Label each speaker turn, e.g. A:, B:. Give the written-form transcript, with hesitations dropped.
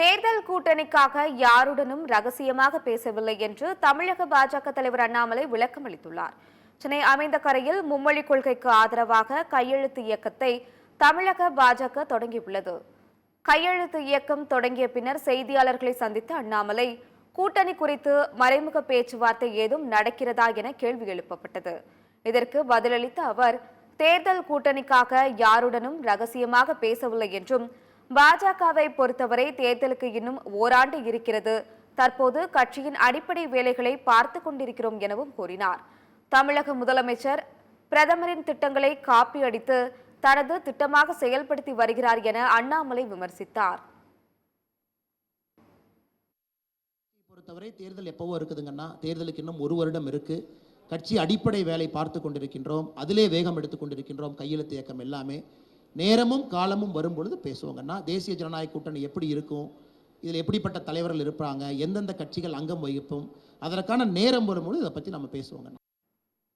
A: தேர்தல் கூட்டணிக்காக யாருடனும் ரகசியமாக பேசவில்லை என்று தமிழக பாஜக தலைவர் அண்ணாமலை விளக்கம் அளித்துள்ளார். சென்னை அமைந்தகரையில் மும்மொழி கொள்கைக்கு ஆதரவாக கையெழுத்து இயக்கத்தை தமிழக பாஜக தொடங்கியுள்ளது. கையெழுத்து இயக்கம் தொடங்கிய பின்னர் செய்தியாளர்களை சந்தித்த அண்ணாமலை, கூட்டணி குறித்து மறைமுக பேச்சுவார்த்தை ஏதும் நடக்கிறதா என கேள்வி எழுப்பப்பட்டது. இதற்கு பதிலளித்த அவர், தேர்தல் கூட்டணிக்காக யாருடனும் ரகசியமாக பேசவில்லை என்றும், பாஜகவை பொறுத்தவரை தேர்தலுக்கு இன்னும் ஓராண்டு இருக்கிறது, தற்போது கட்சியின் அடிப்படை வேலைகளை பார்த்து கொண்டிருக்கிறோம் எனவும் கூறினார். தமிழக முதலமைச்சர் பிரதமரின் திட்டங்களை காப்பி அடித்து தனது திட்டமாக செயல்படுத்தி வருகிறார் என அண்ணாமலை விமர்சித்தார்.
B: பொறுத்தவரை தேர்தல் எப்பவோ இருக்குதுங்கன்னா, தேர்தலுக்கு இன்னும் ஒரு வருடம் இருக்கு. கட்சி அடிப்படை வேலை பார்த்து கொண்டிருக்கின்றோம், அதிலே வேகம் எடுத்துக் கொண்டிருக்கின்றோம். கையெழுத்து இயக்கம் எல்லாமே நேரமும் காலமும் வரும் பொழுது பேசுவாங்கன்னா, தேசிய ஜனநாயக கூட்டணி எப்படி இருக்கும், இதில் எப்படிப்பட்ட தலைவர்கள் இருப்பாங்க, எந்தெந்த கட்சிகள் அங்கம் வகிப்போம், அதற்கான நேரம் வரும்பொழுது இதை பற்றி நம்ம பேசுவாங்க.